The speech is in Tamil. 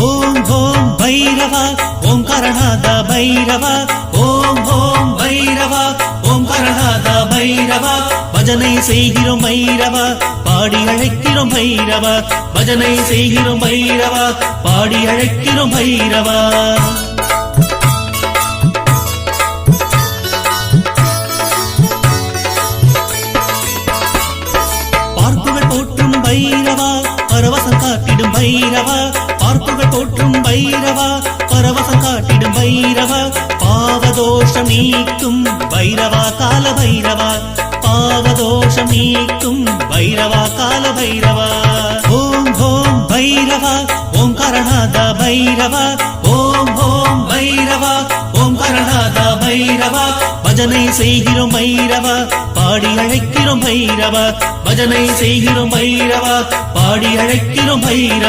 ஓம் ஓம் பைரவா ஓம்காரநாத பைரவா ஓம் ஓம் பைரவா ஓம்காரநாத பைரவா பஜனை செய்கிறோம் பைரவா பாடி அழைக்கிறோம் பைரவா பஜனை செய்கிறோம் பைரவா பாடி அழைக்கிறோம் பைரவா பார்ப்புகள் போற்றும் பைரவா பரவசம் காட்டிடும் பைரவா பார்ப்புகள் போற்றும் பைரவா பரவசம் காட்டிடும் பைரவா பாவதோஷம் நீக்கும் பைரவா கால பைரவா பாவதோஷம் நீக்கும் பைரவா கால பைரவா ஓம் ஓம் பைரவா ஓம்காரநாத பைரவா ஓம் ஓம் பைரவா ஓம்காரநாத பைரவா பஜனை செய்கிறோம் பைரவா பாடி அழைக்கிறோம் பைரவா பஜனை செய்கிறோம் பைரவா பாடி அழைக்கிறோம் பைரவா